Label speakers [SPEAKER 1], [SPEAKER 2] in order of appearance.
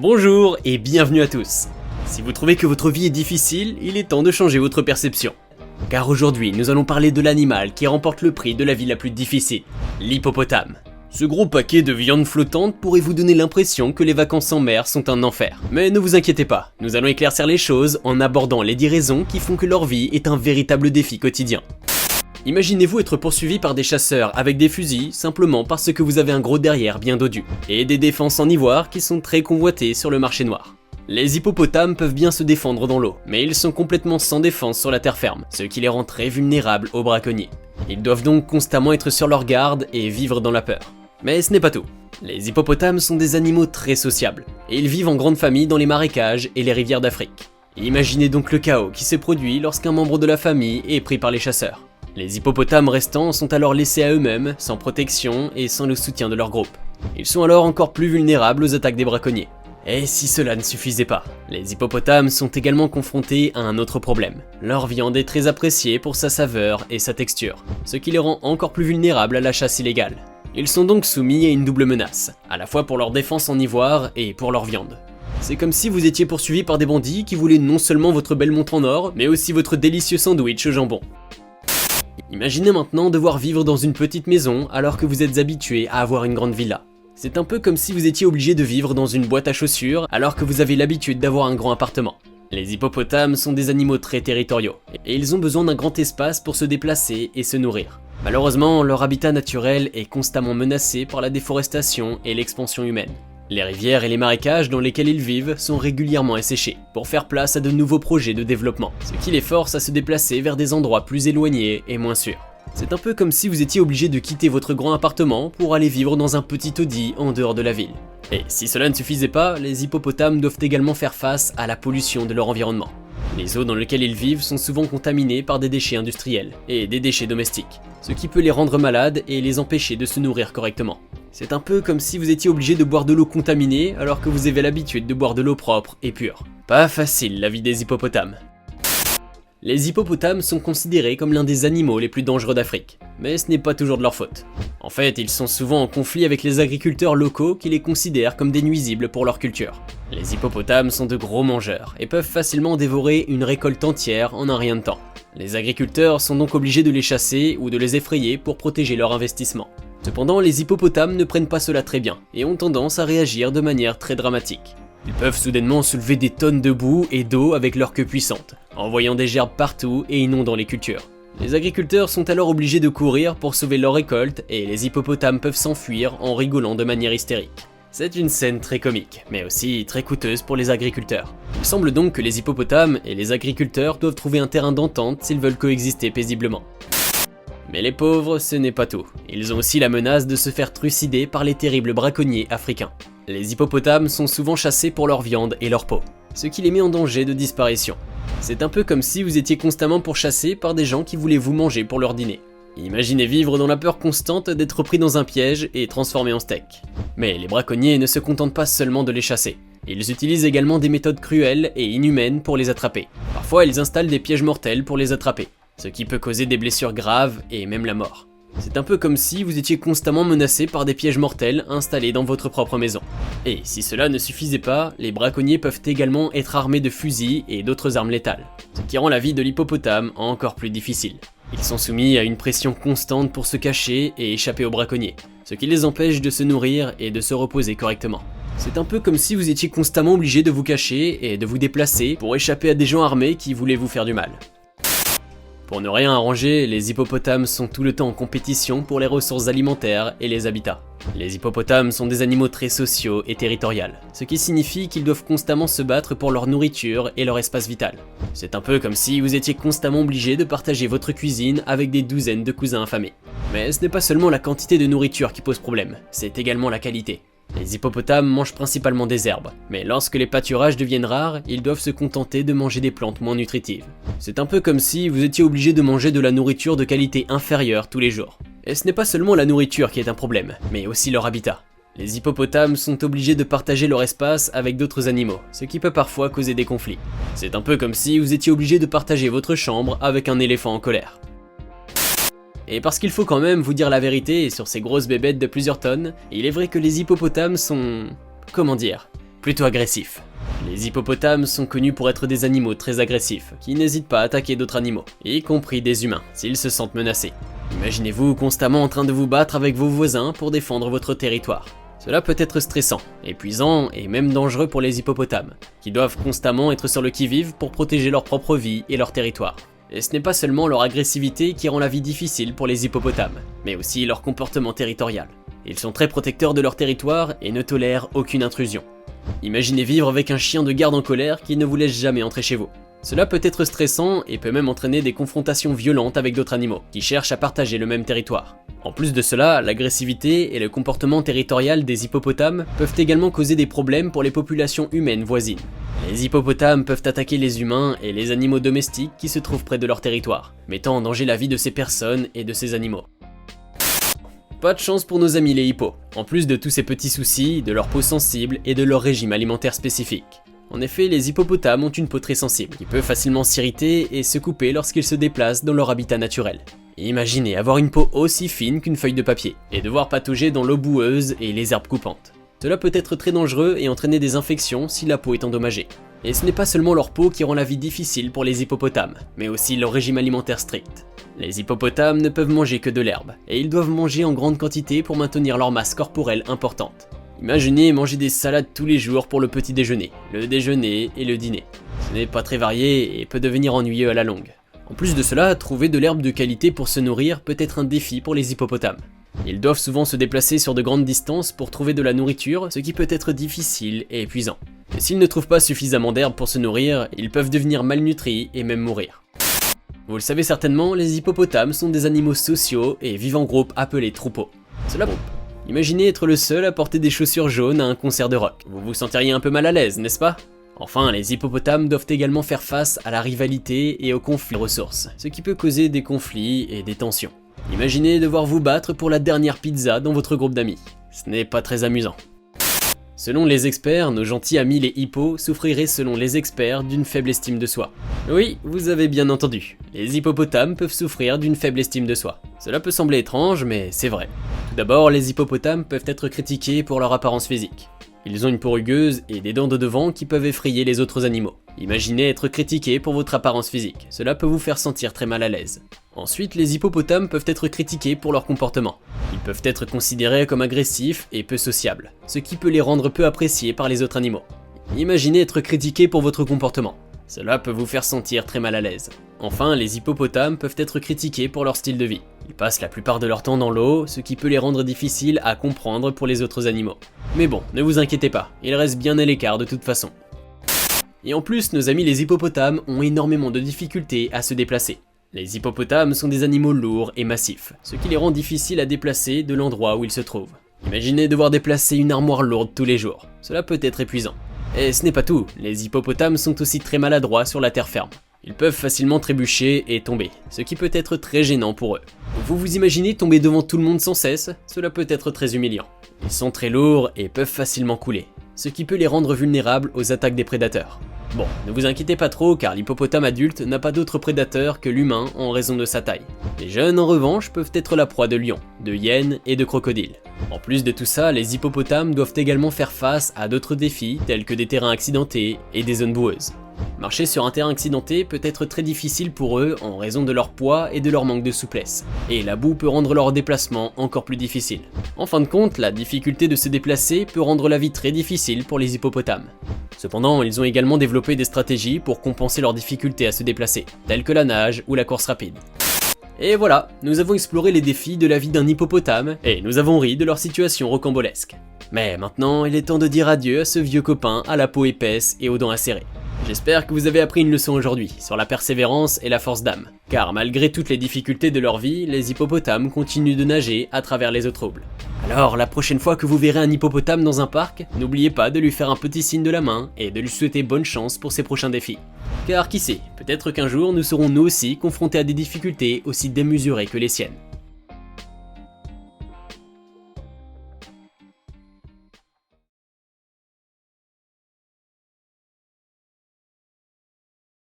[SPEAKER 1] Bonjour et bienvenue à tous. Si vous trouvez que votre vie est difficile, il est temps de changer votre perception. Car aujourd'hui, nous allons parler de l'animal qui remporte le prix de la vie la plus difficile, l'hippopotame. Ce gros paquet de viande flottante pourrait vous donner l'impression que les vacances en mer sont un enfer. Mais ne vous inquiétez pas, nous allons éclaircir les choses en abordant les 10 raisons qui font que leur vie est un véritable défi quotidien. Imaginez-vous être poursuivi par des chasseurs avec des fusils simplement parce que vous avez un gros derrière bien dodu, et des défenses en ivoire qui sont très convoitées sur le marché noir. Les hippopotames peuvent bien se défendre dans l'eau, mais ils sont complètement sans défense sur la terre ferme, ce qui les rend très vulnérables aux braconniers. Ils doivent donc constamment être sur leur garde et vivre dans la peur. Mais ce n'est pas tout. Les hippopotames sont des animaux très sociables, et ils vivent en grande famille dans les marécages et les rivières d'Afrique. Imaginez donc le chaos qui se produit lorsqu'un membre de la famille est pris par les chasseurs. Les hippopotames restants sont alors laissés à eux-mêmes, sans protection et sans le soutien de leur groupe. Ils sont alors encore plus vulnérables aux attaques des braconniers. Et si cela ne suffisait pas, les hippopotames sont également confrontés à un autre problème. Leur viande est très appréciée pour sa saveur et sa texture, ce qui les rend encore plus vulnérables à la chasse illégale. Ils sont donc soumis à une double menace, à la fois pour leur défense en ivoire et pour leur viande. C'est comme si vous étiez poursuivi par des bandits qui voulaient non seulement votre belle montre en or, mais aussi votre délicieux sandwich au jambon. Imaginez maintenant devoir vivre dans une petite maison alors que vous êtes habitué à avoir une grande villa. C'est un peu comme si vous étiez obligé de vivre dans une boîte à chaussures alors que vous avez l'habitude d'avoir un grand appartement. Les hippopotames sont des animaux très territoriaux, et ils ont besoin d'un grand espace pour se déplacer et se nourrir. Malheureusement, leur habitat naturel est constamment menacé par la déforestation et l'expansion humaine. Les rivières et les marécages dans lesquels ils vivent sont régulièrement asséchés, pour faire place à de nouveaux projets de développement, ce qui les force à se déplacer vers des endroits plus éloignés et moins sûrs. C'est un peu comme si vous étiez obligé de quitter votre grand appartement pour aller vivre dans un petit taudis en dehors de la ville. Et si cela ne suffisait pas, les hippopotames doivent également faire face à la pollution de leur environnement. Les eaux dans lesquelles ils vivent sont souvent contaminées par des déchets industriels et des déchets domestiques, ce qui peut les rendre malades et les empêcher de se nourrir correctement. C'est un peu comme si vous étiez obligé de boire de l'eau contaminée alors que vous avez l'habitude de boire de l'eau propre et pure. Pas facile la vie des hippopotames. Les hippopotames sont considérés comme l'un des animaux les plus dangereux d'Afrique, mais ce n'est pas toujours de leur faute. En fait, ils sont souvent en conflit avec les agriculteurs locaux qui les considèrent comme des nuisibles pour leur culture. Les hippopotames sont de gros mangeurs et peuvent facilement dévorer une récolte entière en un rien de temps. Les agriculteurs sont donc obligés de les chasser ou de les effrayer pour protéger leur investissement. Cependant, les hippopotames ne prennent pas cela très bien et ont tendance à réagir de manière très dramatique. Ils peuvent soudainement soulever des tonnes de boue et d'eau avec leur queue puissante, envoyant des gerbes partout et inondant les cultures. Les agriculteurs sont alors obligés de courir pour sauver leur récolte et les hippopotames peuvent s'enfuir en rigolant de manière hystérique. C'est une scène très comique, mais aussi très coûteuse pour les agriculteurs. Il semble donc que les hippopotames et les agriculteurs doivent trouver un terrain d'entente s'ils veulent coexister paisiblement. Mais les pauvres, ce n'est pas tout. Ils ont aussi la menace de se faire trucider par les terribles braconniers africains. Les hippopotames sont souvent chassés pour leur viande et leur peau, ce qui les met en danger de disparition. C'est un peu comme si vous étiez constamment pourchassé par des gens qui voulaient vous manger pour leur dîner. Imaginez vivre dans la peur constante d'être pris dans un piège et transformé en steak. Mais les braconniers ne se contentent pas seulement de les chasser. Ils utilisent également des méthodes cruelles et inhumaines pour les attraper. Parfois, ils installent des pièges mortels pour les attraper, ce qui peut causer des blessures graves et même la mort. C'est un peu comme si vous étiez constamment menacé par des pièges mortels installés dans votre propre maison. Et si cela ne suffisait pas, les braconniers peuvent également être armés de fusils et d'autres armes létales, ce qui rend la vie de l'hippopotame encore plus difficile. Ils sont soumis à une pression constante pour se cacher et échapper aux braconniers, ce qui les empêche de se nourrir et de se reposer correctement. C'est un peu comme si vous étiez constamment obligé de vous cacher et de vous déplacer pour échapper à des gens armés qui voulaient vous faire du mal. Pour ne rien arranger, les hippopotames sont tout le temps en compétition pour les ressources alimentaires et les habitats. Les hippopotames sont des animaux très sociaux et territoriaux, ce qui signifie qu'ils doivent constamment se battre pour leur nourriture et leur espace vital. C'est un peu comme si vous étiez constamment obligé de partager votre cuisine avec des douzaines de cousins affamés. Mais ce n'est pas seulement la quantité de nourriture qui pose problème, c'est également la qualité. Les hippopotames mangent principalement des herbes, mais lorsque les pâturages deviennent rares, ils doivent se contenter de manger des plantes moins nutritives. C'est un peu comme si vous étiez obligé de manger de la nourriture de qualité inférieure tous les jours. Et ce n'est pas seulement la nourriture qui est un problème, mais aussi leur habitat. Les hippopotames sont obligés de partager leur espace avec d'autres animaux, ce qui peut parfois causer des conflits. C'est un peu comme si vous étiez obligé de partager votre chambre avec un éléphant en colère. Et parce qu'il faut quand même vous dire la vérité sur ces grosses bébêtes de plusieurs tonnes, il est vrai que les hippopotames sont... comment dire, plutôt agressifs. Les hippopotames sont connus pour être des animaux très agressifs, qui n'hésitent pas à attaquer d'autres animaux, y compris des humains, s'ils se sentent menacés. Imaginez-vous constamment en train de vous battre avec vos voisins pour défendre votre territoire. Cela peut être stressant, épuisant et même dangereux pour les hippopotames, qui doivent constamment être sur le qui-vive pour protéger leur propre vie et leur territoire. Et ce n'est pas seulement leur agressivité qui rend la vie difficile pour les hippopotames, mais aussi leur comportement territorial. Ils sont très protecteurs de leur territoire et ne tolèrent aucune intrusion. Imaginez vivre avec un chien de garde en colère qui ne vous laisse jamais entrer chez vous. Cela peut être stressant et peut même entraîner des confrontations violentes avec d'autres animaux, qui cherchent à partager le même territoire. En plus de cela, l'agressivité et le comportement territorial des hippopotames peuvent également causer des problèmes pour les populations humaines voisines. Les hippopotames peuvent attaquer les humains et les animaux domestiques qui se trouvent près de leur territoire, mettant en danger la vie de ces personnes et de ces animaux. Pas de chance pour nos amis les hippos, en plus de tous ces petits soucis, de leur peau sensible et de leur régime alimentaire spécifique. En effet, les hippopotames ont une peau très sensible, qui peut facilement s'irriter et se couper lorsqu'ils se déplacent dans leur habitat naturel. Imaginez avoir une peau aussi fine qu'une feuille de papier, et devoir patauger dans l'eau boueuse et les herbes coupantes. Cela peut être très dangereux et entraîner des infections si la peau est endommagée. Et ce n'est pas seulement leur peau qui rend la vie difficile pour les hippopotames, mais aussi leur régime alimentaire strict. Les hippopotames ne peuvent manger que de l'herbe, et ils doivent manger en grande quantité pour maintenir leur masse corporelle importante. Imaginez manger des salades tous les jours pour le petit déjeuner, le déjeuner et le dîner. Ce n'est pas très varié et peut devenir ennuyeux à la longue. En plus de cela, trouver de l'herbe de qualité pour se nourrir peut être un défi pour les hippopotames. Ils doivent souvent se déplacer sur de grandes distances pour trouver de la nourriture, ce qui peut être difficile et épuisant. Et s'ils ne trouvent pas suffisamment d'herbe pour se nourrir, ils peuvent devenir malnutris et même mourir. Vous le savez certainement, les hippopotames sont des animaux sociaux et vivent en groupe appelés troupeaux. Cela groupe. Imaginez être le seul à porter des chaussures jaunes à un concert de rock. Vous vous sentiriez un peu mal à l'aise, n'est-ce pas? Enfin, les hippopotames doivent également faire face à la rivalité et aux conflits de ressources, ce qui peut causer des conflits et des tensions. Imaginez devoir vous battre pour la dernière pizza dans votre groupe d'amis. Ce n'est pas très amusant. Selon les experts, nos gentils amis les hippos souffriraient selon les experts d'une faible estime de soi. Oui, vous avez bien entendu, les hippopotames peuvent souffrir d'une faible estime de soi. Cela peut sembler étrange, mais c'est vrai. Tout d'abord, les hippopotames peuvent être critiqués pour leur apparence physique. Ils ont une peau rugueuse et des dents de devant qui peuvent effrayer les autres animaux. Imaginez être critiqué pour votre apparence physique, cela peut vous faire sentir très mal à l'aise. Ensuite, les hippopotames peuvent être critiqués pour leur comportement. Ils peuvent être considérés comme agressifs et peu sociables, ce qui peut les rendre peu appréciés par les autres animaux. Imaginez être critiqué pour votre comportement. Cela peut vous faire sentir très mal à l'aise. Enfin, les hippopotames peuvent être critiqués pour leur style de vie. Ils passent la plupart de leur temps dans l'eau, ce qui peut les rendre difficiles à comprendre pour les autres animaux. Mais bon, ne vous inquiétez pas, ils restent bien à l'écart de toute façon. Et en plus, nos amis les hippopotames ont énormément de difficultés à se déplacer. Les hippopotames sont des animaux lourds et massifs, ce qui les rend difficiles à déplacer de l'endroit où ils se trouvent. Imaginez devoir déplacer une armoire lourde tous les jours, cela peut être épuisant. Et ce n'est pas tout, les hippopotames sont aussi très maladroits sur la terre ferme. Ils peuvent facilement trébucher et tomber, ce qui peut être très gênant pour eux. Vous vous imaginez tomber devant tout le monde sans cesse? Cela peut être très humiliant. Ils sont très lourds et peuvent facilement couler, ce qui peut les rendre vulnérables aux attaques des prédateurs. Bon, ne vous inquiétez pas trop car l'hippopotame adulte n'a pas d'autre prédateur que l'humain en raison de sa taille. Les jeunes en revanche peuvent être la proie de lions, de hyènes et de crocodiles. En plus de tout ça, les hippopotames doivent également faire face à d'autres défis tels que des terrains accidentés et des zones boueuses. Marcher sur un terrain accidenté peut être très difficile pour eux en raison de leur poids et de leur manque de souplesse, et la boue peut rendre leur déplacement encore plus difficile. En fin de compte, la difficulté de se déplacer peut rendre la vie très difficile pour les hippopotames. Cependant, ils ont également développé des stratégies pour compenser leurs difficultés à se déplacer, telles que la nage ou la course rapide. Et voilà, nous avons exploré les défis de la vie d'un hippopotame, et nous avons ri de leur situation rocambolesque. Mais maintenant, il est temps de dire adieu à ce vieux copain à la peau épaisse et aux dents acérées. J'espère que vous avez appris une leçon aujourd'hui sur la persévérance et la force d'âme, car malgré toutes les difficultés de leur vie, les hippopotames continuent de nager à travers les eaux troubles. Alors la prochaine fois que vous verrez un hippopotame dans un parc, n'oubliez pas de lui faire un petit signe de la main et de lui souhaiter bonne chance pour ses prochains défis. Car qui sait, peut-être qu'un jour nous serons nous aussi confrontés à des difficultés aussi démesurées que les siennes.